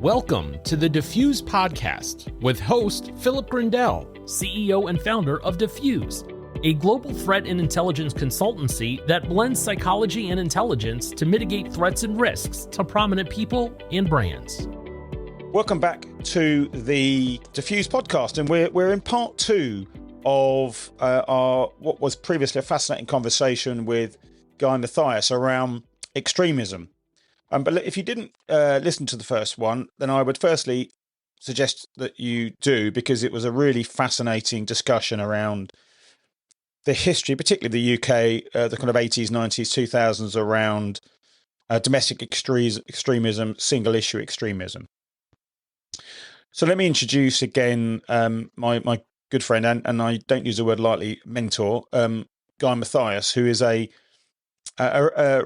Welcome to the Defuse podcast with host Philip Grindell, CEO and founder of Defuse, a global threat and intelligence consultancy that blends psychology and intelligence to mitigate threats and risks to prominent people and brands. Welcome back to the Defuse podcast, and we're in part two of our what was previously a fascinating conversation with Guy Mathias around extremism. But if you didn't listen to the first one, then I would firstly suggest that you do, because it was a really fascinating discussion around the history, particularly the UK, the kind of 80s, 90s, 2000s, around domestic extremism, single issue extremism. So let me introduce again my good friend, and I don't use the word lightly, mentor, Guy Mathias, who is a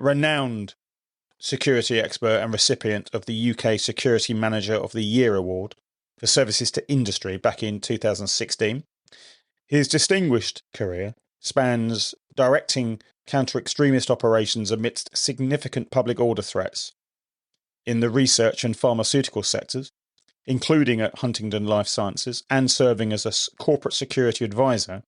renowned security expert and recipient of the UK Security Manager of the Year Award for services to industry back in 2016. His distinguished career spans directing counter-extremist operations amidst significant public order threats in the research and pharmaceutical sectors, including at Huntingdon Life Sciences, and serving as a corporate security advisor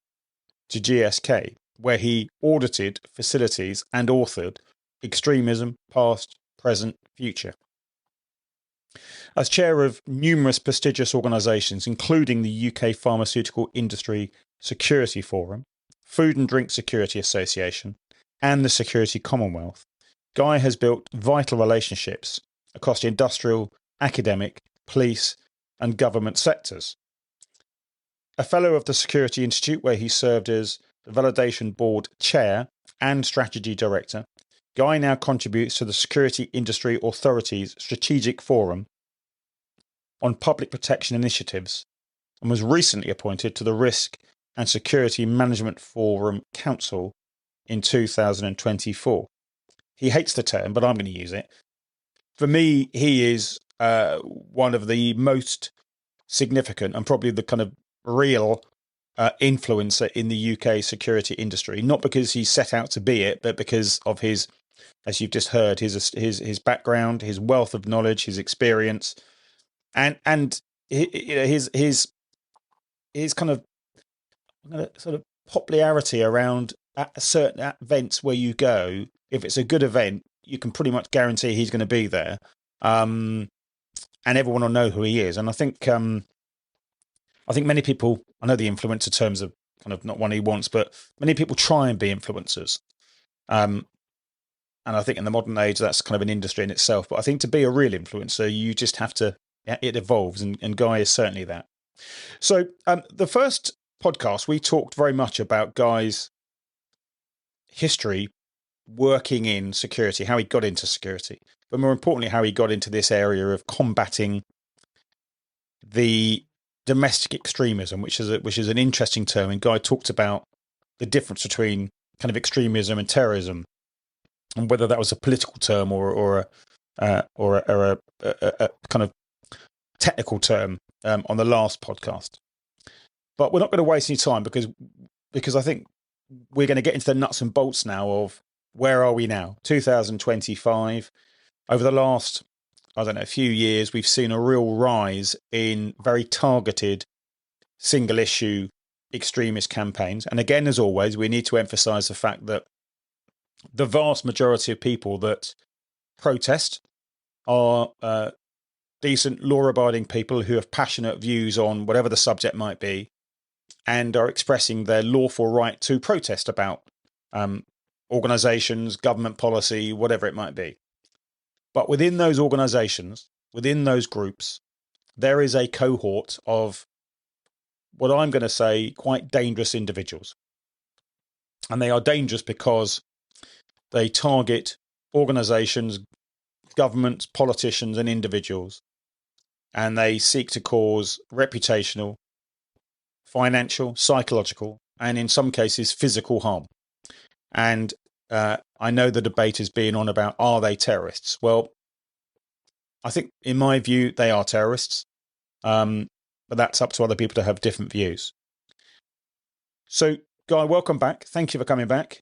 to GSK, where he audited facilities and authored Extremism, Past, Present, Future. As chair of numerous prestigious organisations, including the UK Pharmaceutical Industry Security Forum, Food and Drink Security Association, and the Security Commonwealth, Guy has built vital relationships across the industrial, academic, police, and government sectors. A fellow of the Security Institute, where he served as the Validation Board Chair and Strategy Director, Guy now contributes to the Security Industry Authority's Strategic Forum on Public Protection Initiatives, and was recently appointed to the Risk and Security Management Forum Council in 2024. He hates the term, but I'm going to use it. For me, he is one of the most significant and probably the kind of real influencer in the UK security industry, not because he set out to be it, but because of his, as you've just heard, his background, his wealth of knowledge, his experience, and his kind of sort of popularity around at certain events where you go. If it's a good event, you can pretty much guarantee he's going to be there, and everyone will know who he is. And I think many people, I know the influencer terms are kind of not one he wants, but many people try and be influencers. And I think in the modern age, that's kind of an industry in itself. But I think to be a real influencer, you just have to, it evolves. And Guy is certainly that. So the first podcast, we talked very much about Guy's history working in security, how he got into security, but more importantly, how he got into this area of combating the domestic extremism, which is an interesting term. And Guy talked about the difference between kind of extremism and terrorism, and whether that was a political term or a kind of technical term on the last podcast. But we're not going to waste any time because I think we're going to get into the nuts and bolts now of where are we now, 2025. Over the last, few years, we've seen a real rise in very targeted single issue extremist campaigns. And again, as always, we need to emphasize the fact that the vast majority of people that protest are decent, law-abiding people who have passionate views on whatever the subject might be, and are expressing their lawful right to protest about organisations, government policy, whatever it might be. But within those organisations, within those groups, there is a cohort of what I'm going to say quite dangerous individuals. And they are dangerous because they target organisations, governments, politicians, and individuals. And they seek to cause reputational, financial, psychological, and in some cases, physical harm. And I know the debate is being on about, are they terrorists? Well, I think in my view, they are terrorists. But that's up to other people to have different views. So, Guy, welcome back. Thank you for coming back.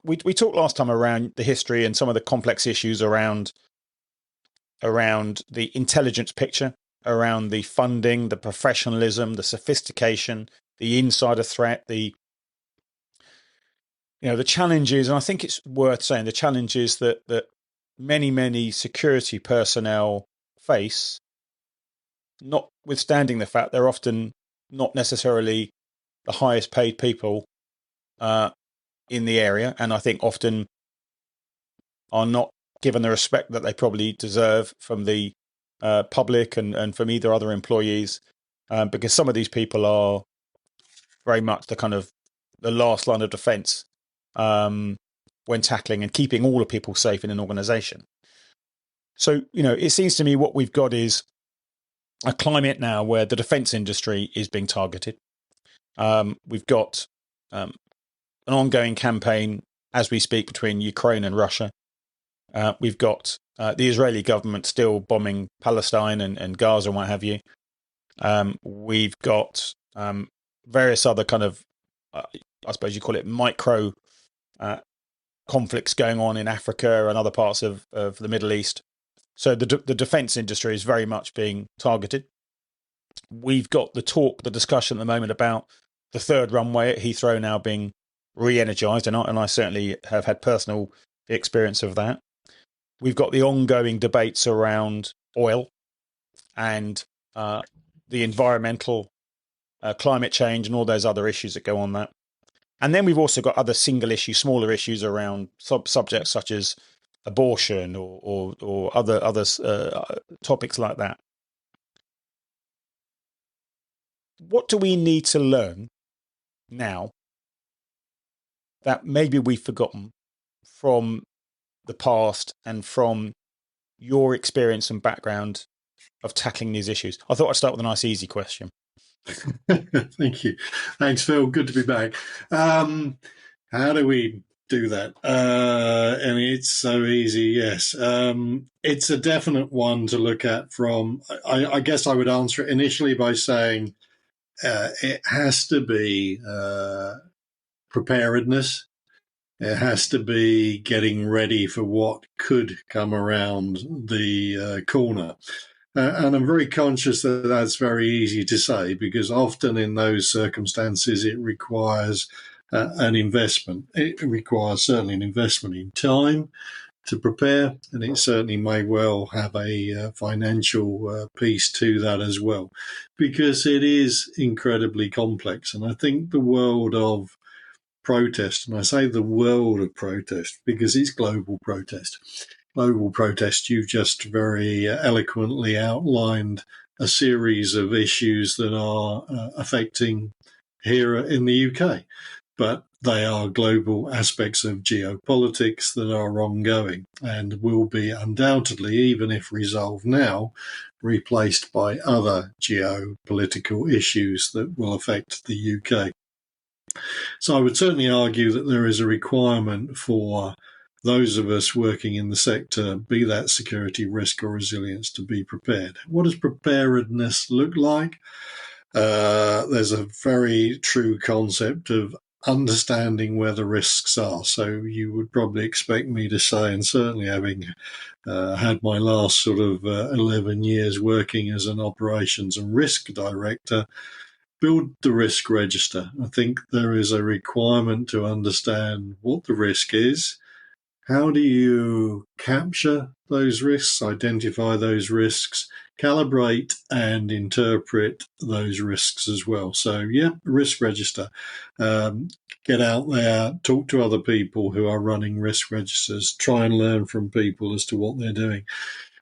We talked last time around the history and some of the complex issues around around the intelligence picture, around the funding, the professionalism, the sophistication, the insider threat, the challenges. And I think it's worth saying the challenges that many security personnel face, notwithstanding the fact they're often not necessarily the highest paid people in the area, and I think often are not given the respect that they probably deserve from the public and from either other employees, because some of these people are very much the kind of the last line of defense when tackling and keeping all the people safe in an organization. So, it seems to me what we've got is a climate now where the defense industry is being targeted. We've got an ongoing campaign as we speak between Ukraine and Russia. We've got the Israeli government still bombing Palestine and Gaza and what have you. We've got various other kind of, I suppose you call it micro conflicts going on in Africa and other parts of the Middle East. So the defense industry is very much being targeted. We've got the discussion at the moment about the third runway at Heathrow now being re-energized, and I certainly have had personal experience of that. We've got the ongoing debates around oil and the environmental climate change and all those other issues that go on that. And then we've also got other single issue, smaller issues around subjects such as abortion or other topics like that. What do we need to learn now that maybe we've forgotten from the past and from your experience and background of tackling these issues? I thought I'd start with a nice, easy question. Thank you. Thanks, Phil. Good to be back. How do we do that? And it's so easy, yes. It's a definite one to look at from, I guess I would answer it initially by saying it has to be preparedness. It has to be getting ready for what could come around the corner. And I'm very conscious that that's very easy to say, because often in those circumstances it requires an investment. It requires certainly an investment in time to prepare, and it certainly may well have a financial piece to that as well, because it is incredibly complex. And I think the world of protest, and I say the world of protest because it's global protest. Global protest, you've just very eloquently outlined a series of issues that are affecting here in the UK, but they are global aspects of geopolitics that are ongoing and will be undoubtedly, even if resolved now, replaced by other geopolitical issues that will affect the UK. So I would certainly argue that there is a requirement for those of us working in the sector, be that security, risk or resilience, to be prepared. What does preparedness look like? There's a very true concept of understanding where the risks are. So you would probably expect me to say, and certainly having had my last sort of 11 years working as an operations and risk director, build the risk register. I think there is a requirement to understand what the risk is. How do you capture those risks, identify those risks, calibrate and interpret those risks as well? So, yeah, risk register. Get out there, talk to other people who are running risk registers, try and learn from people as to what they're doing.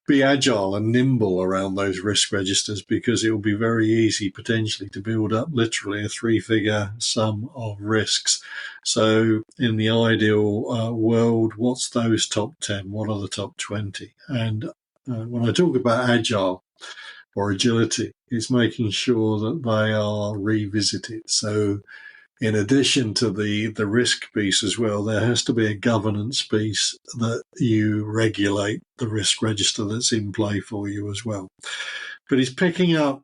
Be agile and nimble around those risk registers, because it will be very easy potentially to build up literally a 3-figure sum of risks. So in the ideal world, what's those top 10? What are the top 20? And when I talk about agile or agility, it's making sure that they are revisited. So in addition to the risk piece as well, there has to be a governance piece that you regulate the risk register that's in play for you as well. But it's picking up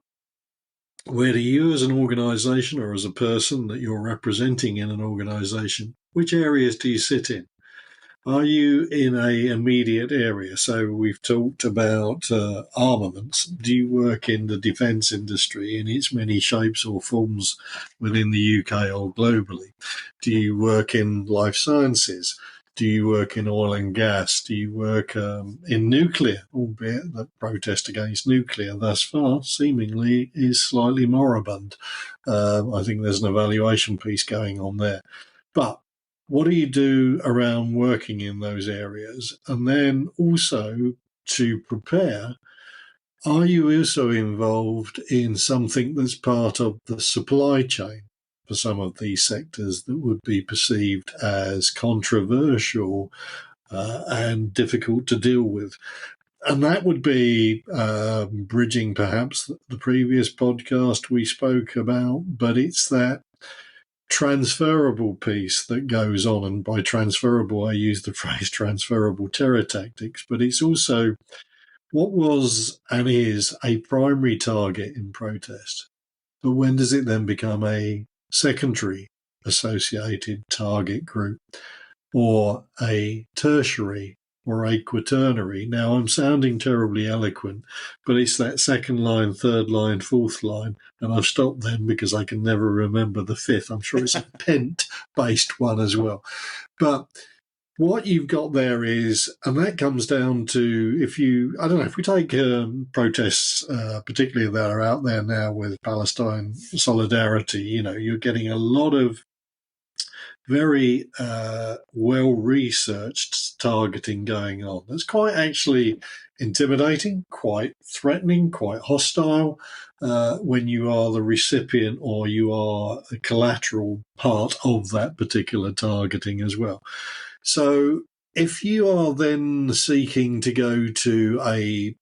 where do you as an organisation or as a person that you're representing in an organisation, which areas do you sit in? Are you in a immediate area? So we've talked about armaments. Do you work in the defence industry in its many shapes or forms within the UK or globally? Do you work in life sciences? Do you work in oil and gas? Do you work in nuclear, albeit that protest against nuclear thus far seemingly is slightly moribund? I think there's an evaluation piece going on there. But what do you do around working in those areas? And then also to prepare, are you also involved in something that's part of the supply chain for some of these sectors that would be perceived as controversial and difficult to deal with? And that would be bridging perhaps the previous podcast we spoke about, but it's that transferable piece that goes on. And by transferable, I use the phrase transferable terror tactics, but it's also what was and is a primary target in protest. But when does it then become a secondary associated target group or a tertiary or a quaternary? Now, I'm sounding terribly eloquent, but it's that second line, third line, fourth line, and I've stopped then because I can never remember the fifth. I'm sure it's a pent-based one as well. But what you've got there is, and that comes down to if we take protests, particularly that are out there now with Palestine solidarity, you're getting a lot of very well-researched targeting going on. That's quite actually intimidating, quite threatening, quite hostile when you are the recipient or you are a collateral part of that particular targeting as well. So if you are then seeking to go to a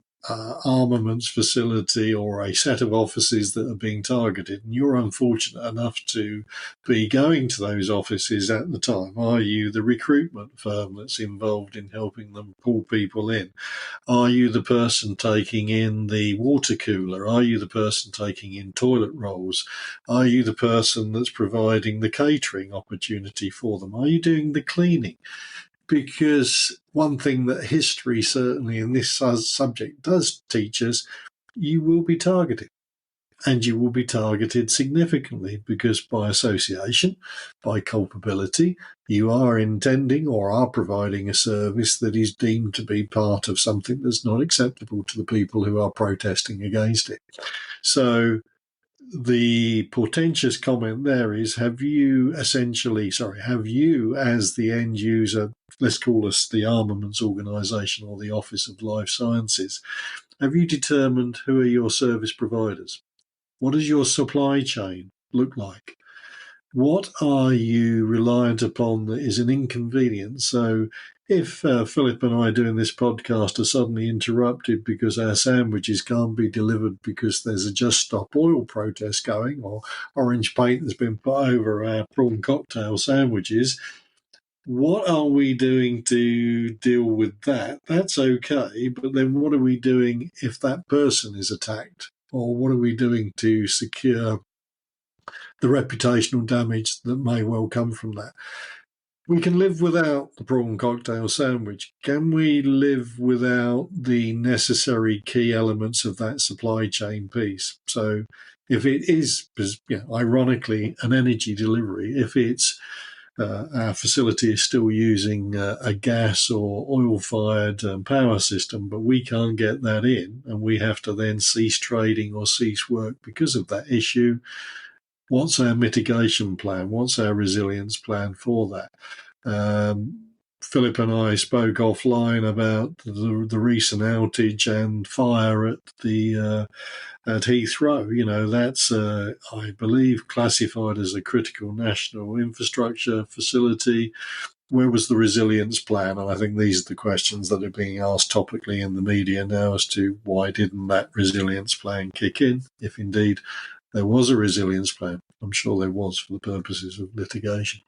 armaments facility or a set of offices that are being targeted, and you're unfortunate enough to be going to those offices at the time, are you the recruitment firm that's involved in helping them pull people in? Are you the person taking in the water cooler? Are you the person taking in toilet rolls? Are you the person that's providing the catering opportunity for them? Are you doing the cleaning? Because one thing that history certainly in this subject does teach us, you will be targeted. And you will be targeted significantly because by association, by culpability, you are intending or are providing a service that is deemed to be part of something that's not acceptable to the people who are protesting against it. So the portentous comment there is, have you as the end user, let's call us the armaments organisation or the Office of Life Sciences, have you determined who are your service providers? What does your supply chain look like? What are you reliant upon that is an inconvenience? So if Philip and I doing this podcast are suddenly interrupted because our sandwiches can't be delivered because there's a Just Stop Oil protest going, or orange paint has been put over our prawn cocktail sandwiches, what are we doing to deal with that? That's okay, but then what are we doing if that person is attacked? Or what are we doing to secure the reputational damage that may well come from that? We can live without the prawn cocktail sandwich. Can we live without the necessary key elements of that supply chain piece? So if it is, ironically, an energy delivery, if it's our facility is still using a gas or oil-fired power system, but we can't get that in, and we have to then cease trading or cease work because of that issue. What's our mitigation plan? What's our resilience plan for that? Philip and I spoke offline about the recent outage and fire at Heathrow. That's, I believe, classified as a critical national infrastructure facility. Where was the resilience plan? And I think these are the questions that are being asked topically in the media now as to why didn't that resilience plan kick in, if indeed there was a resilience plan. I'm sure there was for the purposes of litigation.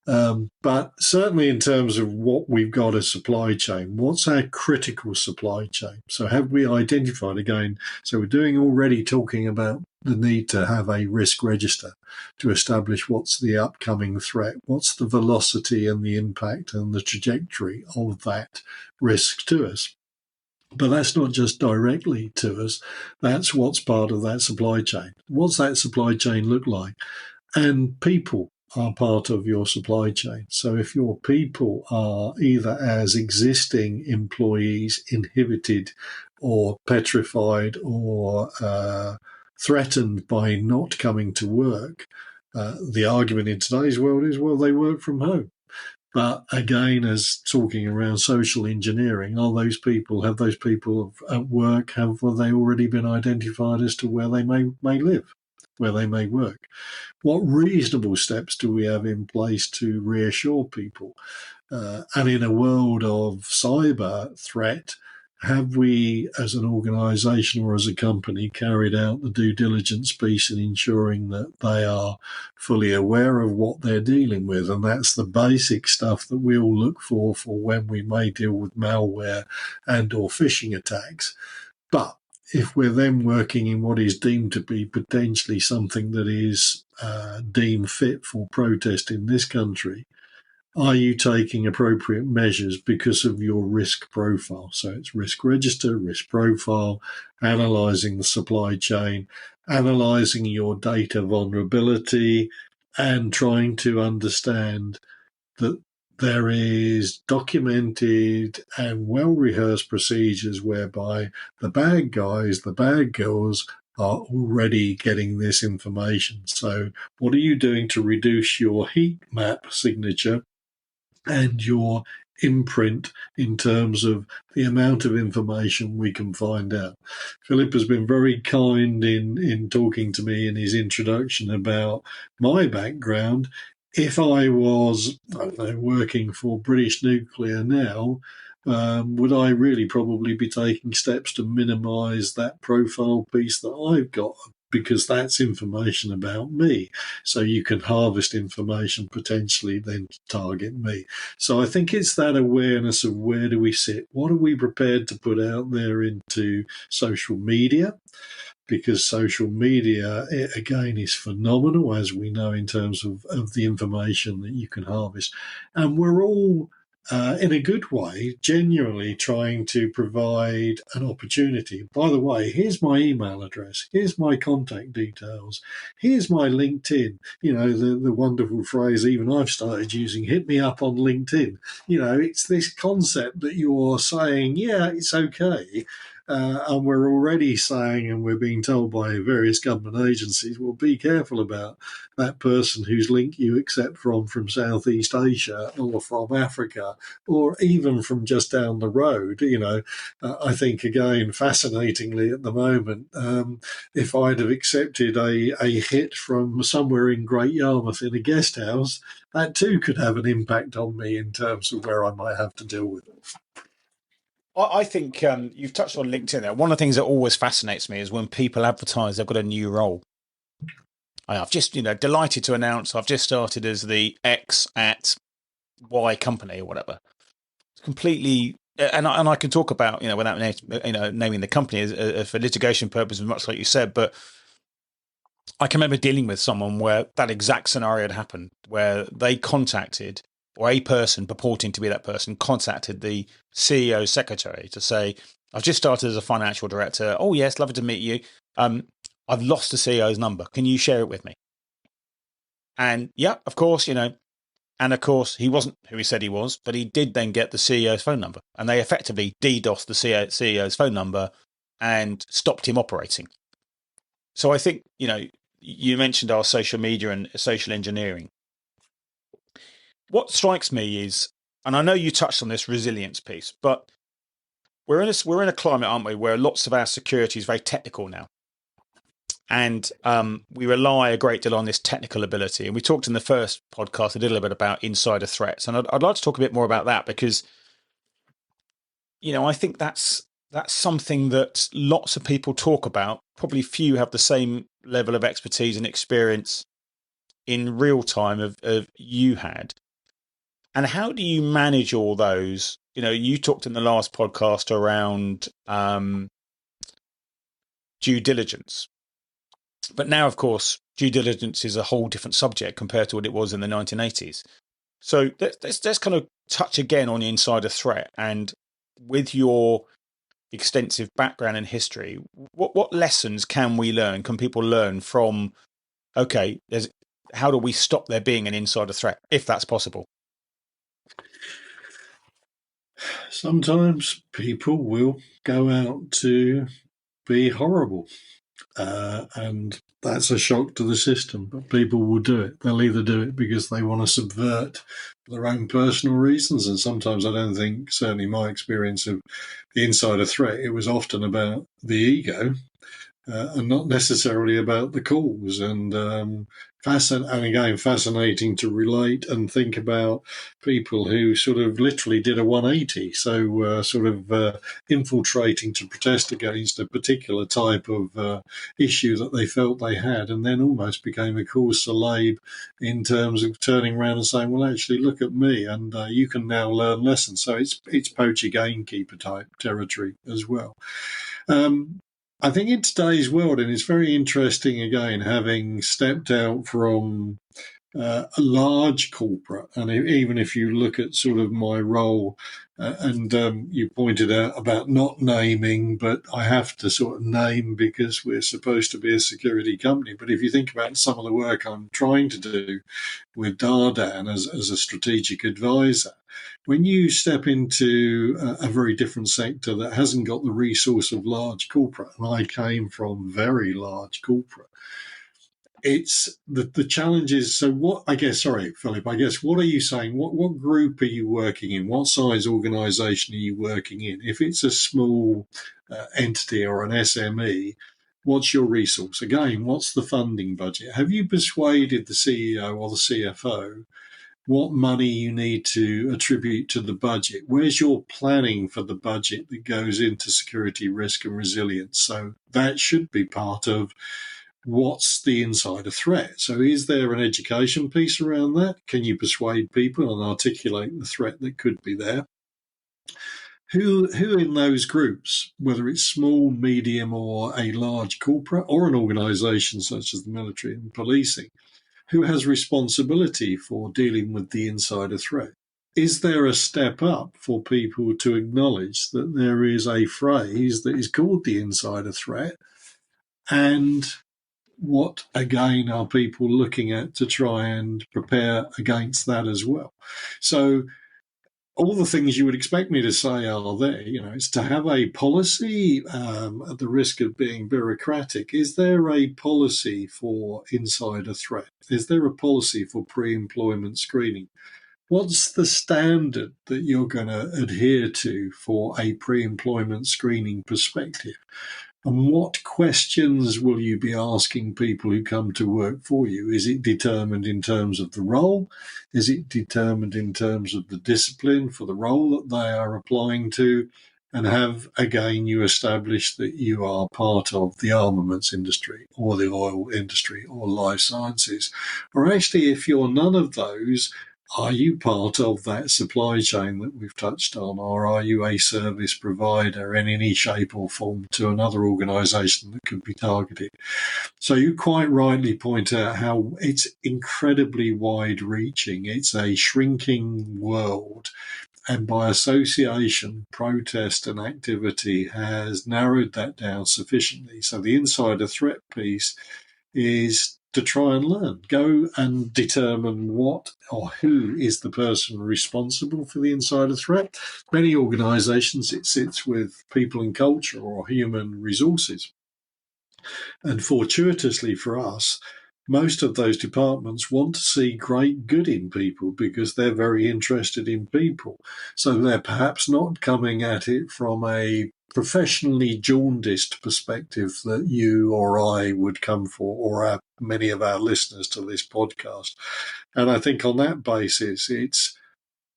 But certainly in terms of what we've got as supply chain, what's our critical supply chain? So have we identified again? So we're already talking about the need to have a risk register to establish what's the upcoming threat, what's the velocity and the impact and the trajectory of that risk to us. But that's not just directly to us. That's what's part of that supply chain. What's that supply chain look like? And people are part of your supply chain. So if your people are either as existing employees inhibited or petrified or threatened by not coming to work, the argument in today's world is, well, they work from home. But again, as talking around social engineering, have those people at work, have they already been identified as to where they may live, where they may work? What reasonable steps do we have in place to reassure people? And in a world of cyber threat, have we, as an organisation or as a company, carried out the due diligence piece in ensuring that they are fully aware of what they're dealing with? And that's the basic stuff that we all look for when we may deal with malware and or phishing attacks. But if we're then working in what is deemed to be potentially something that is deemed fit for protest in this country, are you taking appropriate measures because of your risk profile? So it's risk register, risk profile, analysing the supply chain, analysing your data vulnerability, and trying to understand that there is documented and well-rehearsed procedures whereby the bad guys, the bad girls are already getting this information. So what are you doing to reduce your heat map signature and your imprint in terms of the amount of information we can find out? Philip has been very kind in talking to me in his introduction about my background. If I was, working for British Nuclear now, would I really probably be taking steps to minimise that profile piece that I've got? Because that's information about me. So you can harvest information potentially then to target me. So I think it's that awareness of where do we sit? What are we prepared to put out there into social media? Because social media, again, is phenomenal, as we know, in terms of the information that you can harvest. And we're all, in a good way, genuinely trying to provide an opportunity. By the way, here's my email address. Here's my contact details. Here's my LinkedIn. You know, the wonderful phrase even I've started using, hit me up on LinkedIn. You know, it's this concept that you're saying, yeah, it's okay. And we're already saying, and we're being told by various government agencies, well, be careful about that person whose link you accept from Southeast Asia or from Africa or even from just down the road. You know, I think, again, fascinatingly at the moment, if I'd have accepted a hit from somewhere in Great Yarmouth in a guest house, that too could have an impact on me in terms of where I might have to deal with it. I think you've touched on LinkedIn there. One of the things that always fascinates me is when people advertise they've got a new role. I've just, delighted to announce I've just started as the X at Y company or whatever. It's completely, and I can talk about, without naming the company for litigation purposes, much like you said, but I can remember dealing with someone where that exact scenario had happened, where they contacted, or a person purporting to be that person contacted the CEO's secretary to say, I've just started as a financial director. Oh, yes, lovely to meet you. I've lost the CEO's number. Can you share it with me? And yeah, of course, and of course, he wasn't who he said he was, but he did then get the CEO's phone number. And they effectively DDoSed the CEO's phone number and stopped him operating. So I think, you mentioned our social media and social engineering. What strikes me is, and I know you touched on this resilience piece, but we're in a climate, aren't we, where lots of our security is very technical now. And we rely a great deal on this technical ability. And we talked in the first podcast a little bit about insider threats. And I'd like to talk a bit more about that because, I think that's something that lots of people talk about. Probably few have the same level of expertise and experience in real time of you had. And how do you manage all those? You know, you talked in the last podcast around due diligence. But now, of course, due diligence is a whole different subject compared to what it was in the 1980s. So let's kind of touch again on the insider threat. And with your extensive background and history, what lessons can we learn? Can people learn from, okay, how do we stop there being an insider threat, if that's possible? Sometimes people will go out to be horrible, and that's a shock to the system, but people will do it. They'll either do it because they want to subvert their own personal reasons, and sometimes I don't think, certainly my experience of the insider threat, it was often about the ego, and not necessarily about the cause. And fascinating to relate and think about people who sort of literally did a 180. So infiltrating to protest against a particular type of issue that they felt they had, and then almost became a cause célèbre in terms of turning around and saying, well, actually, look at me, and you can now learn lessons. So it's poacher gamekeeper type territory as well. I think in today's world, and it's very interesting, again, having stepped out from a large corporate, and even if you look at sort of my role, and you pointed out about not naming, but I have to sort of name because we're supposed to be a security company. But if you think about some of the work I'm trying to do with Dardan as a strategic advisor, when you step into a very different sector that hasn't got the resource of large corporate, and I came from very large corporate, it's the challenge is, so what, I guess, sorry, Philip, I guess, what are you saying? What group are you working in? What size organisation are you working in? If it's a small entity or an SME, what's your resource? Again, what's the funding budget? Have you persuaded the CEO or the CFO what money you need to attribute to the budget? Where's your planning for the budget that goes into security, risk and resilience? So that should be part of what's the insider threat. So is there an education piece around that? Can you persuade people and articulate the threat that could be there? Who in those groups, whether it's small, medium or a large corporate or an organisation such as the military and policing, who has responsibility for dealing with the insider threat? Is there a step up for people to acknowledge that there is a phrase that is called the insider threat? And what, again, are people looking at to try and prepare against that as well? So all the things you would expect me to say are there. You know, it's to have a policy at the risk of being bureaucratic. Is there a policy for insider threat? Is there a policy for pre-employment screening? What's the standard that you're going to adhere to for a pre-employment screening perspective? And what questions will you be asking people who come to work for you? Is it determined in terms of the role? Is it determined in terms of the discipline for the role that they are applying to? And have, again, you established that you are part of the armaments industry or the oil industry or life sciences? Or actually, if you're none of those, are you part of that supply chain that we've touched on, or are you a service provider in any shape or form to another organisation that could be targeted? So you quite rightly point out how it's incredibly wide-reaching. It's a shrinking world, and by association, protest and activity has narrowed that down sufficiently. So the insider threat piece is to try and learn, go and determine what or who is the person responsible for the insider threat. Many organisations, it sits with people and culture or human resources. And fortuitously for us, most of those departments want to see great good in people because they're very interested in people. So they're perhaps not coming at it from a professionally jaundiced perspective that you or I would come for, or many of our listeners to this podcast. And I think on that basis, it's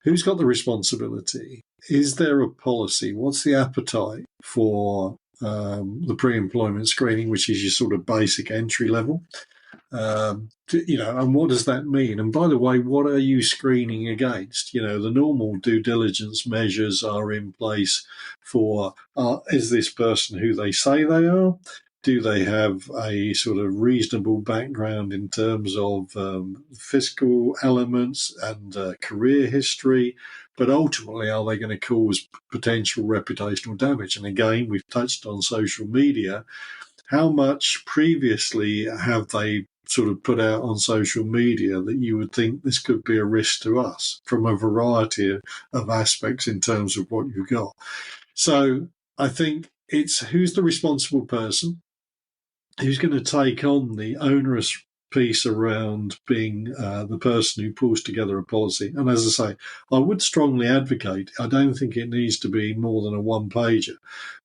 who's got the responsibility? Is there a policy? What's the appetite for the pre-employment screening, which is your sort of basic entry level. And what does that mean? And by the way, what are you screening against? The normal due diligence measures are in place for, is this person who they say they are? Do they have a sort of reasonable background in terms of fiscal elements and career history? But ultimately, are they going to cause potential reputational damage? And again, we've touched on social media. How much previously have they sort of put out on social media that you would think this could be a risk to us from a variety of aspects in terms of what you've got? So I think it's who's the responsible person, who's going to take on the onerous piece around being the person who pulls together a policy. And as I say, I would strongly advocate, I don't think it needs to be more than a one-pager,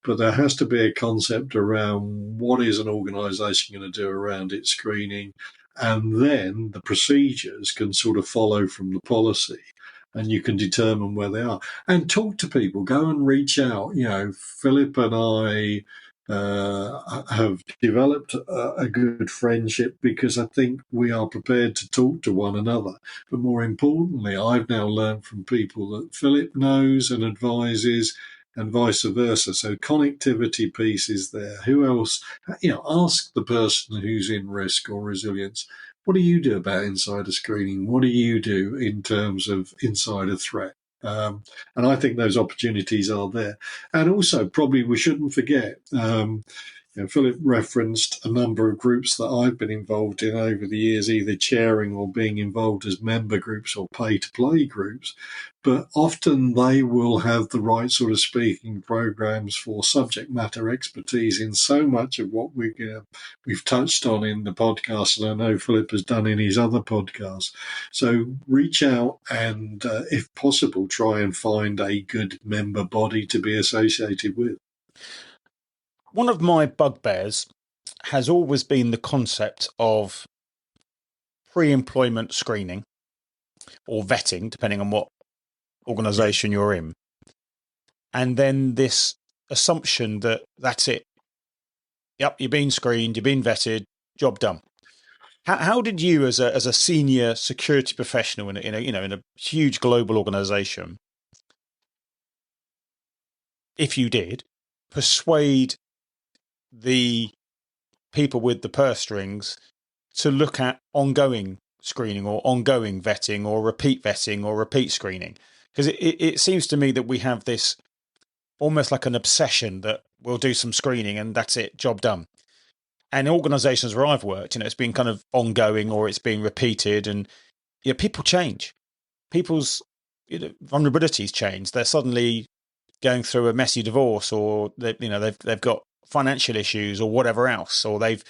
but there has to be a concept around what is an organisation going to do around its screening, and then the procedures can sort of follow from the policy. And you can determine where they are. And talk to people, go and reach out. Philip and I have developed a good friendship because I think we are prepared to talk to one another. But more importantly, I've now learned from people that Philip knows and advises, and vice versa. So connectivity piece is there. Who else? Ask the person who's in risk or resilience, what do you do about insider screening? What do you do in terms of insider threat? And I think those opportunities are there. And also, probably we shouldn't forget, Philip referenced a number of groups that I've been involved in over the years, either chairing or being involved as member groups or pay-to-play groups. But often they will have the right sort of speaking programs for subject matter expertise in so much of what we've touched on in the podcast, and I know Philip has done in his other podcasts. So reach out and, if possible, try and find a good member body to be associated with. One of my bugbears has always been the concept of pre-employment screening or vetting, depending on what organisation you're in. And then this assumption that that's it. Yep, you've been screened, you've been vetted, job done. How did you, as a senior security professional in a huge global organisation, if you did, persuade the people with the purse strings to look at ongoing screening or ongoing vetting or repeat screening? Because it seems to me that we have this almost like an obsession that we'll do some screening and that's it, job done. And organisations where I've worked, it's been kind of ongoing or it's being repeated, and people change. People's vulnerabilities change. They're suddenly going through a messy divorce, or they've got financial issues or whatever else, or they've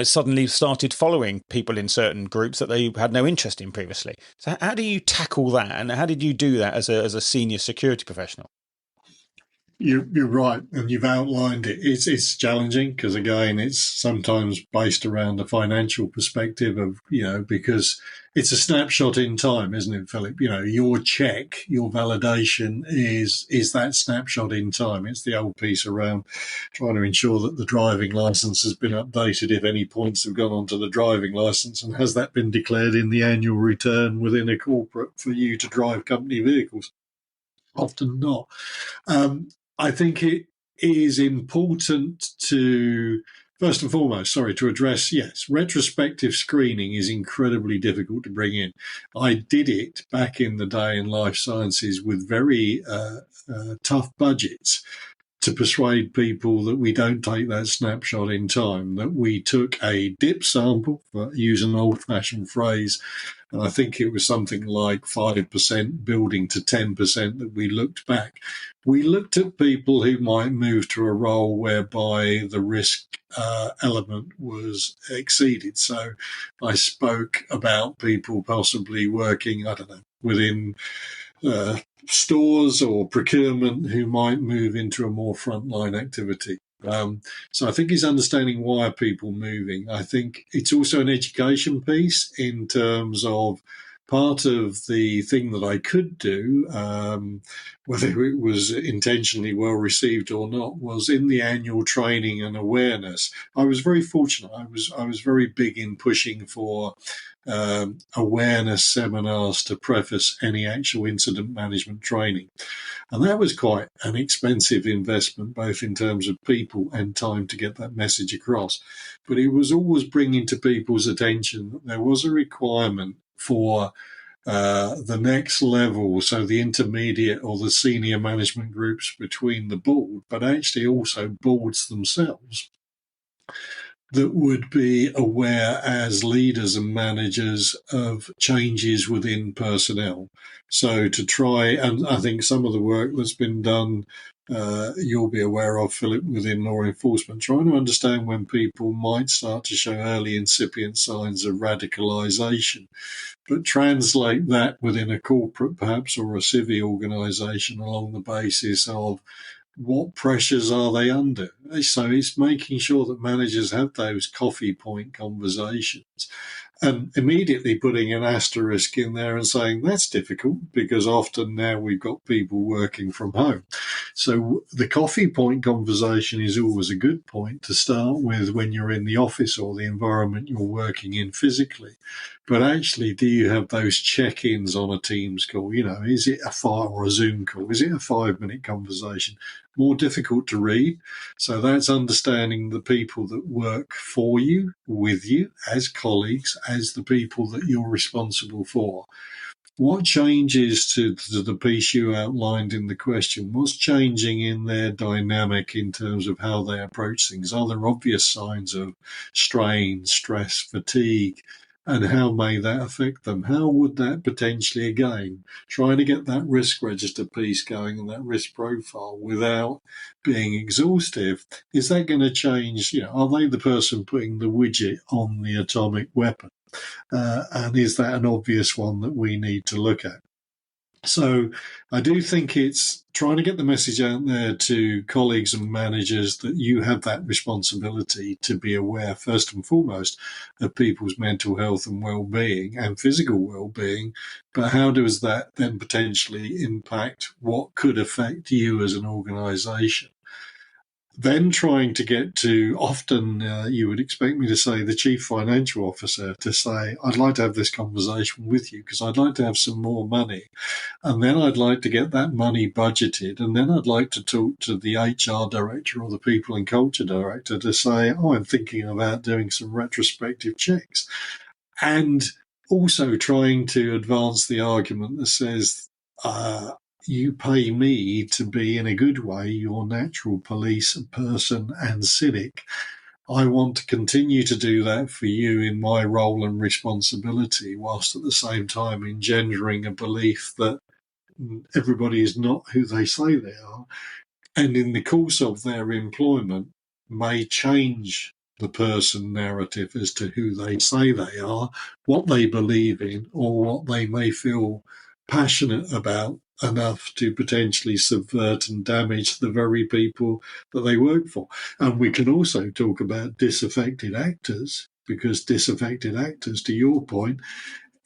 suddenly started following people in certain groups that they had no interest in previously. So how do you tackle that, and how did you do that as a senior security professional? You're right, and you've outlined it. It's challenging because, again, it's sometimes based around a financial perspective of, because it's a snapshot in time, isn't it, Philip? Your check, your validation is that snapshot in time. It's the old piece around trying to ensure that the driving licence has been updated if any points have gone onto the driving licence, and has that been declared in the annual return within a corporate for you to drive company vehicles? Often not. I think it is important to, first and foremost, to address, yes, retrospective screening is incredibly difficult to bring in. I did it back in the day in life sciences with very tough budgets to persuade people that we don't take that snapshot in time, that we took a dip sample, for use an old-fashioned phrase, and I think it was something like 5% building to 10% that we looked back. We looked at people who might move to a role whereby the risk element was exceeded. So I spoke about people possibly working, within stores or procurement who might move into a more frontline activity. So I think it's understanding why are people moving. I think it's also an education piece in terms of part of the thing that I could do, whether it was intentionally well received or not, was in the annual training and awareness. I was very fortunate. I was very big in pushing for awareness seminars to preface any actual incident management training. And that was quite an expensive investment, both in terms of people and time to get that message across. But it was always bringing to people's attention that there was a requirement for the next level, so the intermediate or the senior management groups between the board, but actually also boards themselves, that would be aware as leaders and managers of changes within personnel. So to try, and I think some of the work that's been done, you'll be aware of, Philip, within law enforcement, trying to understand when people might start to show early incipient signs of radicalisation, but translate that within a corporate perhaps or a civvy organisation along the basis of what pressures are they under? So it's making sure that managers have those coffee point conversations and immediately putting an asterisk in there and saying that's difficult because often now we've got people working from home. So the coffee point conversation is always a good point to start with when you're in the office or the environment you're working in physically. But actually, do you have those check-ins on a Teams call? You know, is it a file or a Zoom call? Is it a 5-minute conversation? More difficult to read. So that's understanding the people that work for you, with you, as colleagues, as the people that you're responsible for. What changes to the piece you outlined in the question? What's changing in their dynamic in terms of how they approach things? Are there obvious signs of strain, stress, fatigue? And how may that affect them? How would that potentially, again, trying to get that risk register piece going and that risk profile without being exhaustive, is that going to change? You know, are they the person putting the widget on the atomic weapon? And is that an obvious one that we need to look at? So I do think it's trying to get the message out there to colleagues and managers that you have that responsibility to be aware, first and foremost, of people's mental health and well-being and physical well-being. But how does that then potentially impact what could affect you as an organisation? Then trying to get to, often you would expect me to say, the chief financial officer, to say, I'd like to have this conversation with you because I'd like to have some more money. And then I'd like to get that money budgeted. And then I'd like to talk to the HR director or the people and culture director to say, oh, I'm thinking about doing some retrospective checks. And also trying to advance the argument that says, you pay me to be, in a good way, your natural police person and cynic. I want to continue to do that for you in my role and responsibility, whilst at the same time engendering a belief that everybody is not who they say they are, and in the course of their employment may change the person narrative as to who they say they are, what they believe in, or what they may feel passionate about enough to potentially subvert and damage the very people that they work for. And we can also talk about disaffected actors, because disaffected actors, to your point,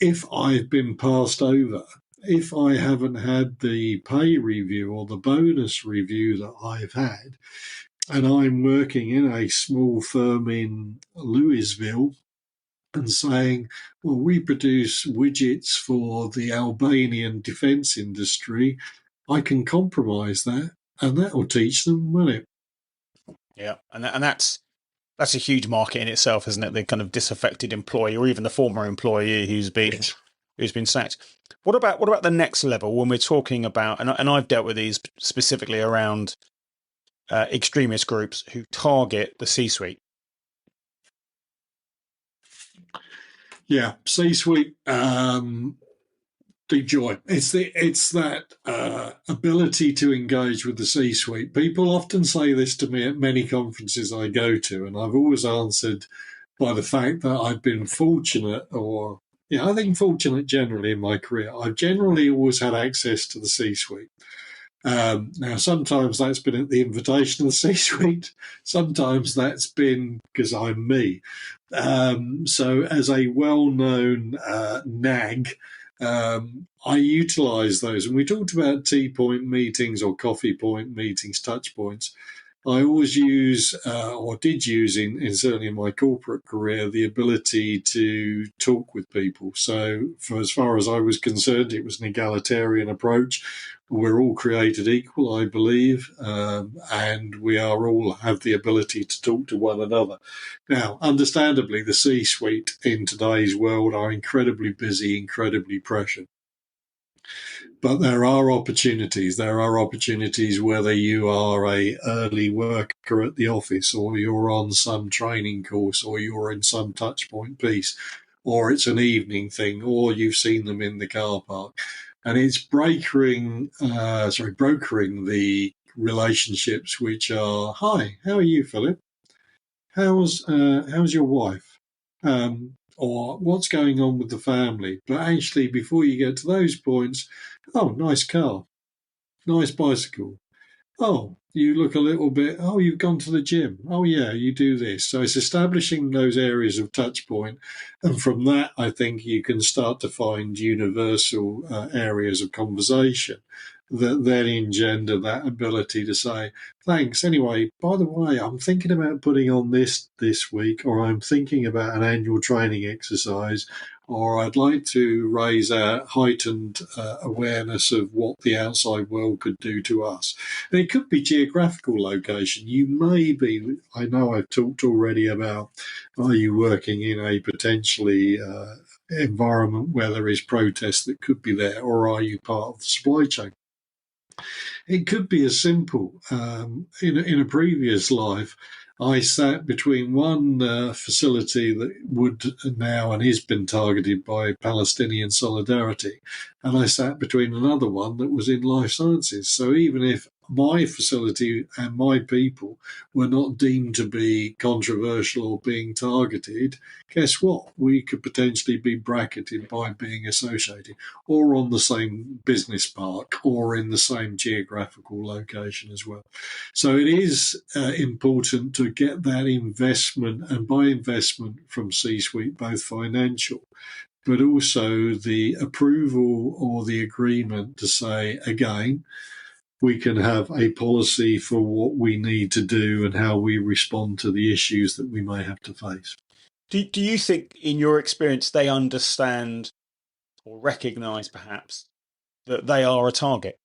if I've been passed over, if I haven't had the pay review or the bonus review that I've had, and I'm working in a small firm in Louisville and saying, well, we produce widgets for the Albanian defence industry, I can compromise that, and that will teach them, won't it? Yeah, and that's a huge market in itself, isn't it? The kind of disaffected employee, or even the former employee who's been sacked. What about the next level when we're talking about, and I've dealt with these specifically around extremist groups who target the C-suite? Yeah, C-suite, deep joy. It's that ability to engage with the C-suite. People often say this to me at many conferences I go to, and I've always answered by the fact that I've been fortunate, or I think fortunate generally in my career. I've generally always had access to the C-suite. Now, sometimes that's been at the invitation of the C-suite. Sometimes that's been because I'm me. So as a well-known nag, I utilise those. And we talked about tea point meetings or coffee point meetings, touch points. I always use, or did use in certainly in my corporate career, the ability to talk with people. So for as far as I was concerned, it was an egalitarian approach. We're all created equal, I believe, and we are all have the ability to talk to one another. Now, understandably, the C-suite in today's world are incredibly busy, incredibly pressured. But there are opportunities. There are opportunities whether you are a early worker at the office, or you're on some training course, or you're in some touch point piece, or it's an evening thing, or you've seen them in the car park. And it's brokering the relationships which are, hi, how are you, Philip? How's your wife? Or what's going on with the family? But actually, before you get to those points, oh, nice car, nice bicycle. Oh, you look a little bit, oh, you've gone to the gym. Oh, yeah, you do this. So it's establishing those areas of touch point. And from that, I think you can start to find universal areas of conversation that then engender that ability to say, thanks. Anyway, by the way, I'm thinking about putting on this week, or I'm thinking about an annual training exercise, or I'd like to raise a heightened awareness of what the outside world could do to us. And it could be geographical location. You may be, I know I've talked already about, are you working in a potentially environment where there is protest that could be there, or are you part of the supply chain? It could be as simple. In a previous life, I sat between one facility that would now and has been targeted by Palestinian solidarity, and I sat between another one that was in life sciences. So even if my facility and my people were not deemed to be controversial or being targeted, guess what? We could potentially be bracketed by being associated, or on the same business park, or in the same geographical location as well. So it is important to get that investment, and by investment from C-suite, both financial, but also the approval or the agreement to say, again, we can have a policy for what we need to do and how we respond to the issues that we may have to face. Do you think, in your experience, they understand or recognise perhaps that they are a target?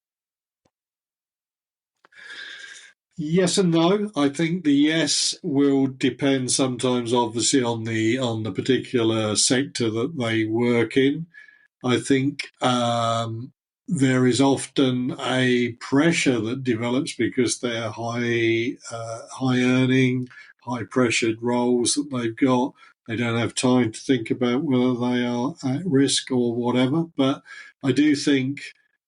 Yes and no. I think the yes will depend sometimes, obviously, on the particular sector that they work in. I think there is often a pressure that develops because they're high earning, high pressured roles that they've got. They don't have time to think about whether they are at risk or whatever. But I do think,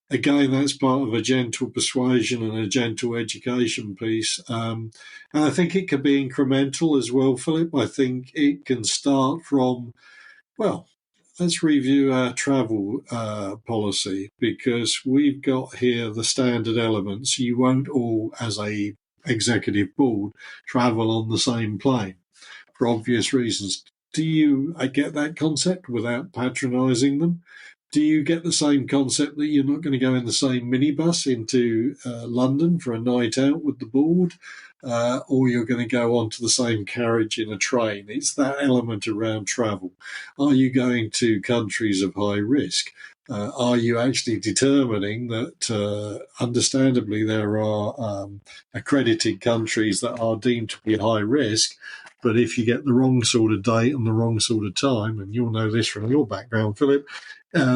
again, that's part of a gentle persuasion and a gentle education piece. And I think it can be incremental as well, Philip. I think it can start from, well, let's review our travel policy, because we've got here the standard elements. You won't all, as a executive board, travel on the same plane for obvious reasons. I get that concept without patronising them? Do you get the same concept that you're not going to go in the same minibus into London for a night out with the board, or you're going to go onto the same carriage in a train? It's that element around travel. Are you going to countries of high risk? Are you actually determining that, understandably, there are accredited countries that are deemed to be high risk, but if you get the wrong sort of date and the wrong sort of time, and you'll know this from your background, Philip,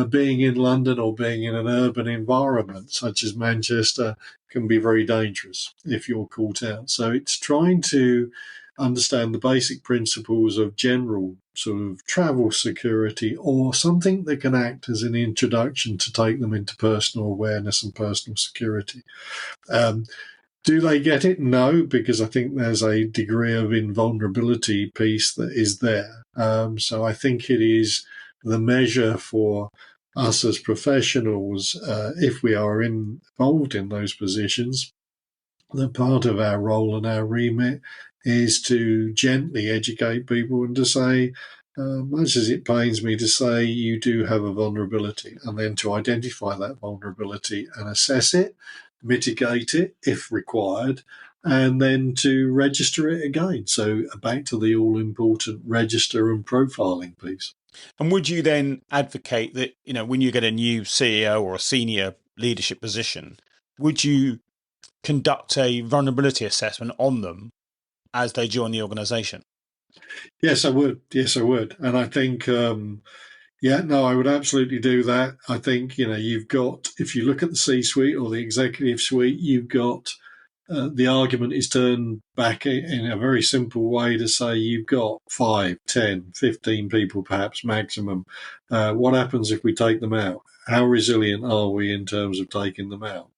being in London or being in an urban environment such as Manchester can be very dangerous if you're caught out. So it's trying to understand the basic principles of general sort of travel security, or something that can act as an introduction to take them into personal awareness and personal security. Do they get it? No, because I think there's a degree of invulnerability piece that is there. So I think it is the measure for us as professionals, if we are involved in those positions, that part of our role and our remit is to gently educate people and to say, much as it pains me to say, you do have a vulnerability, and then to identify that vulnerability and assess it, mitigate it if required, and then to register it again. So back to the all-important register and profiling piece. And would you then advocate that, when you get a new CEO or a senior leadership position, would you conduct a vulnerability assessment on them as they join the organization? Yes, I would. And I think, I would absolutely do that. I think, you've got, if you look at the C-suite or the executive suite, you've got the argument is turned back in a very simple way to say you've got 5, 10, 15 people perhaps maximum. What happens if we take them out? How resilient are we in terms of taking them out?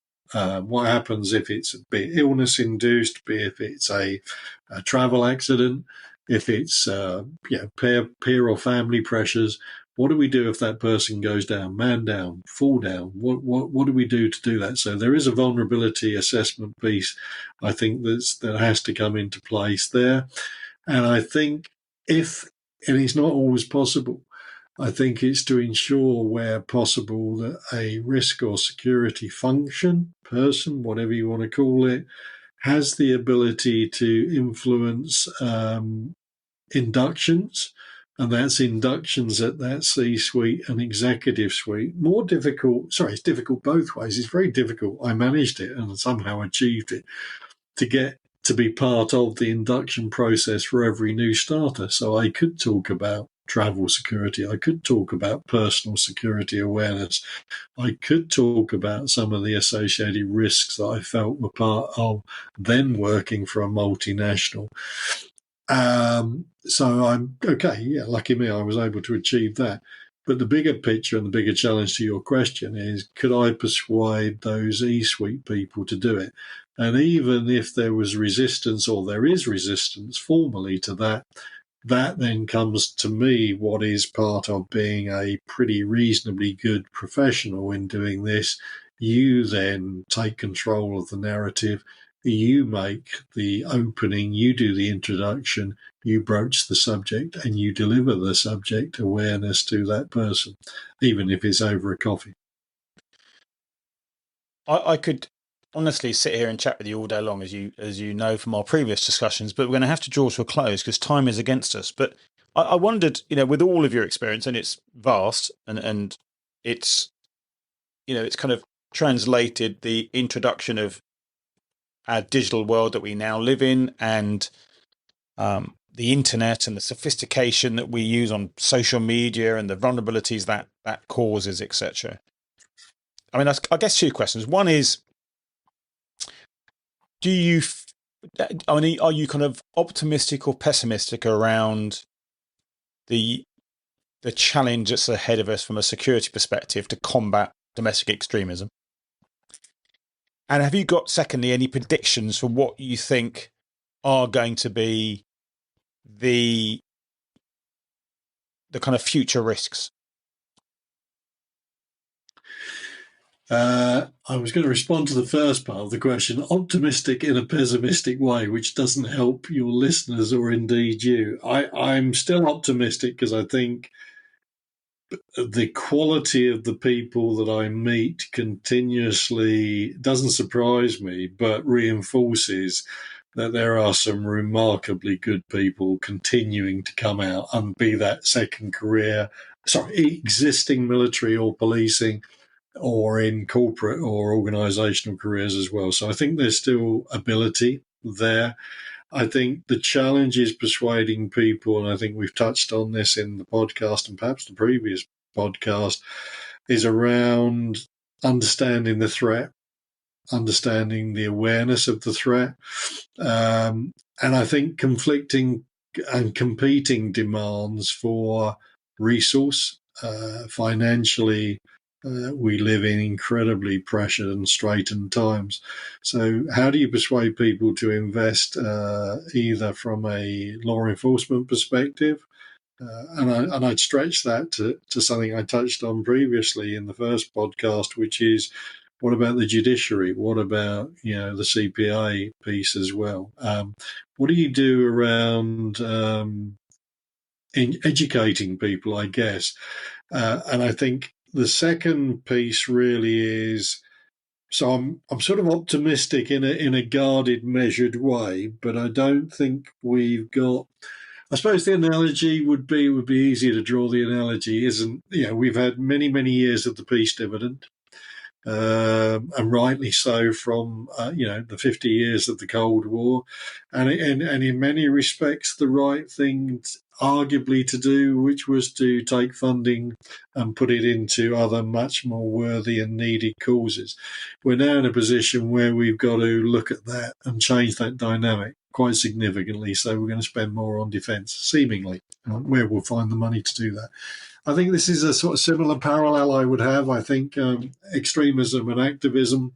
What happens if it's be it illness induced, be if it's a travel accident, if it's peer or family pressures? What do we do if that person goes down, man down, fall down? What do we do to do that? So there is a vulnerability assessment piece, I think, that has to come into place there. And I think and it's not always possible, I think it's to ensure where possible that a risk or security function, person, whatever you want to call it, has the ability to influence inductions, and that's inductions at that C-suite and executive suite. It's difficult both ways. It's very difficult. I managed it and somehow achieved it to get to be part of the induction process for every new starter. So I could talk about travel security. I could talk about personal security awareness. I could talk about some of the associated risks that I felt were part of then working for a multinational. So I'm okay. Yeah, lucky me, I was able to achieve that. But the bigger picture and the bigger challenge to your question is, could I persuade those E-suite people to do it? And even if there was resistance, or there is resistance formally to that, that then comes to me what is part of being a pretty reasonably good professional in doing this. You then take control of the narrative. You make the opening, you do the introduction, you broach the subject, and you deliver the subject awareness to that person, even if it's over a coffee. I could honestly sit here and chat with you all day long, as you know from our previous discussions, but we're going to have to draw to a close because time is against us. But I wondered, with all of your experience, and it's vast, and it's, it's kind of translated the introduction of our digital world that we now live in, and the internet and the sophistication that we use on social media and the vulnerabilities that causes, etc. I mean, I guess two questions. One is, are you kind of optimistic or pessimistic around the challenge that's ahead of us from a security perspective to combat domestic extremism? And have you got, secondly, any predictions for what you think are going to be the kind of future risks? I was going to respond to the first part of the question, optimistic in a pessimistic way, which doesn't help your listeners or indeed you. I'm still optimistic because I think the quality of the people that I meet continuously doesn't surprise me, but reinforces that there are some remarkably good people continuing to come out, and be that existing military or policing, or in corporate or organizational careers as well. So I think there's still ability there. I think the challenge is persuading people, and I think we've touched on this in the podcast and perhaps the previous podcast, is around understanding the threat, understanding the awareness of the threat. And I think conflicting and competing demands for resource, financially, we live in incredibly pressured and straitened times. So how do you persuade people to invest either from a law enforcement perspective? And I'd stretch that to something I touched on previously in the first podcast, which is, what about the judiciary? What about, the CPA piece as well? What do you do around educating people, I guess. And I think the second piece really is, so I'm sort of optimistic in a guarded, measured way, but I don't think we've got. I suppose the analogy would be, it would be easier to draw. The analogy isn't, we've had many, many years of the peace dividend, and rightly so, from the 50 years of the Cold War, and in many respects the right thing arguably to do, which was to take funding and put it into other much more worthy and needed causes. We're now in a position where we've got to look at that and change that dynamic quite significantly. So we're going to spend more on defence, seemingly, where we'll find the money to do that. I think this is a sort of similar parallel I would have. I think extremism and activism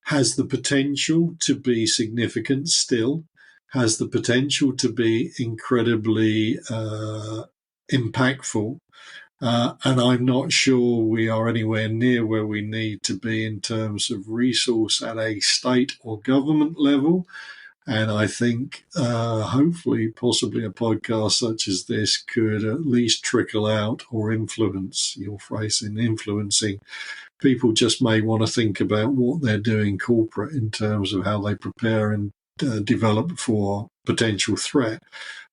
has the potential to be significant still, has the potential to be incredibly impactful. And I'm not sure we are anywhere near where we need to be in terms of resource at a state or government level. And I think hopefully, possibly a podcast such as this could at least trickle out or influence, your phrase in influencing. People just may want to think about what they're doing corporate in terms of how they prepare and develop for potential threat.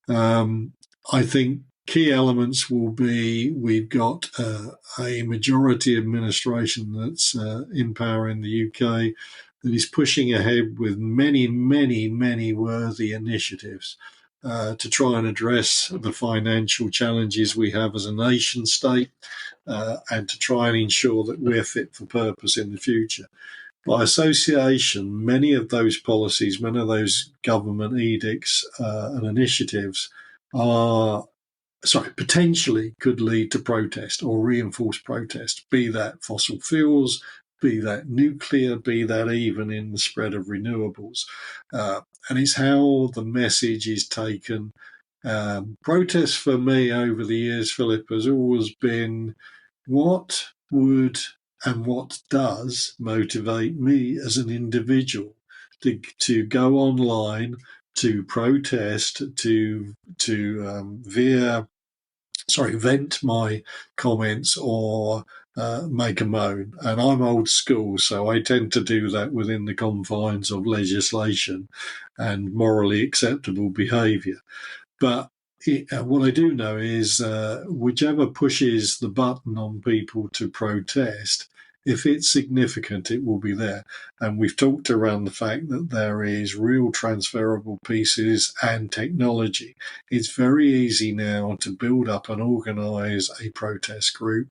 I think key elements will be, we've got a majority administration that's in power in the UK that is pushing ahead with many, many, many worthy initiatives to try and address the financial challenges we have as a nation state, and to try and ensure that we're fit for purpose in the future. By association, many of those policies, many of those government edicts and initiatives potentially could lead to protest or reinforced protest, be that fossil fuels, be that nuclear, be that even in the spread of renewables. And it's how the message is taken. Protest for me over the years, Philip, has always been what would and what does motivate me as an individual to go online, to protest, to vent my comments or make a moan. And I'm old school, so I tend to do that within the confines of legislation and morally acceptable behaviour. But what I do know is whichever pushes the button on people to protest, if it's significant, it will be there. And we've talked around the fact that there is real transferable pieces and technology. It's very easy now to build up and organise a protest group,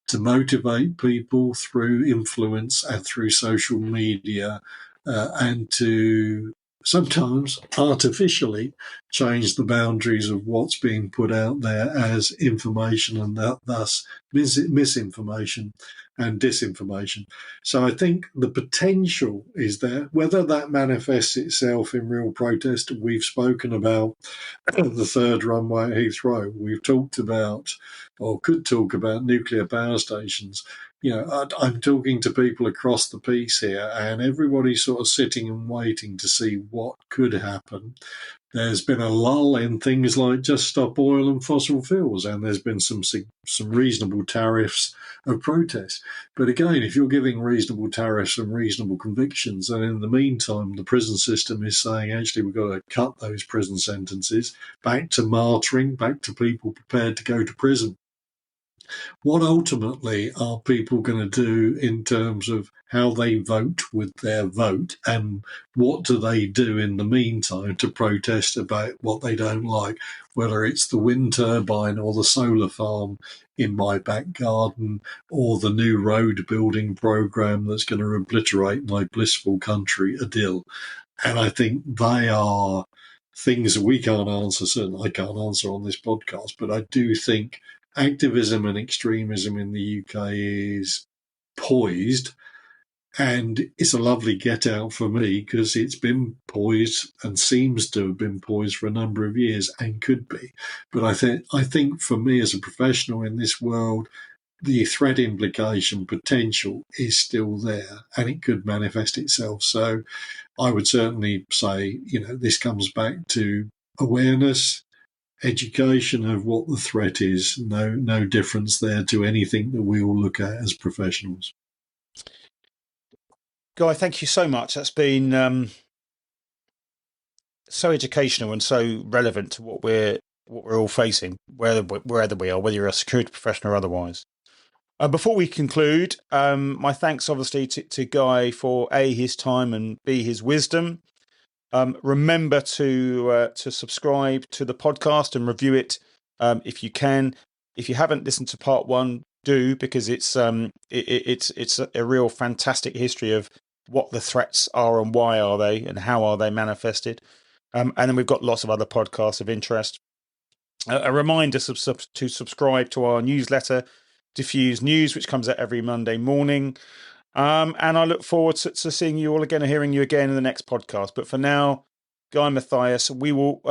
to motivate people through influence and through social media, and to sometimes artificially change the boundaries of what's being put out there as information, and thus misinformation and disinformation. So I think the potential is there. Whether that manifests itself in real protest, we've spoken about the third runway at Heathrow. We've talked about, or could talk about, nuclear power stations. I'm talking to people across the piece here, and everybody's sort of sitting and waiting to see what could happen. There's been a lull in things like Just Stop Oil and fossil fuels, and there's been some reasonable tariffs of protest. But again, if you're giving reasonable tariffs and reasonable convictions, and in the meantime the prison system is saying, actually, we've got to cut those prison sentences, back to martyring, back to people prepared to go to prison. What ultimately are people going to do in terms of how they vote with their vote, and what do they do in the meantime to protest about what they don't like, whether it's the wind turbine or the solar farm in my back garden or the new road building program that's going to obliterate my blissful country idyll. And I think they are things that we can't answer, certainly I can't answer on this podcast, but I do think activism and extremism in the UK is poised, and it's a lovely get out for me because it's been poised and seems to have been poised for a number of years and could be. But I think for me as a professional in this world, the threat implication potential is still there, and it could manifest itself. So I would certainly say, this comes back to awareness, education of what the threat is. No difference there to anything that we all look at as professionals. Guy, thank you so much. That's been so educational and so relevant to what we're all facing, wherever we are, whether you're a security professional or otherwise. Before we conclude, my thanks obviously to Guy for A, his time, and B, his wisdom. Remember to subscribe to the podcast and review it if you can. If you haven't listened to part one, do, because it's a real fantastic history of what the threats are and why are they and how are they manifested. And then we've got lots of other podcasts of interest. A reminder to subscribe to our newsletter, Defuse News, which comes out every Monday morning. And I look forward to seeing you all again and hearing you again in the next podcast. But for now, Guy and Mathias, we will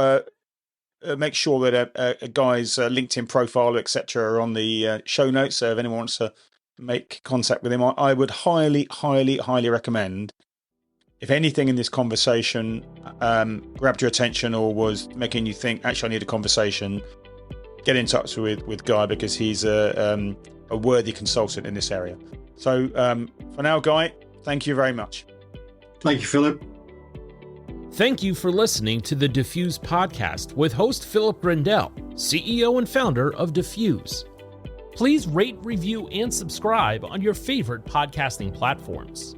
make sure that a Guy's LinkedIn profile, etc., are on the show notes. So if anyone wants to make contact with him, I would highly, highly, highly recommend, if anything in this conversation grabbed your attention or was making you think, actually, I need a conversation, get in touch with Guy, because he's a worthy consultant in this area. So for now, Guy, thank you very much. Thank you, Philip. Thank you for listening to the Defuse podcast with host Philip Grindell, CEO and founder of Defuse. Please rate, review, and subscribe on your favorite podcasting platforms.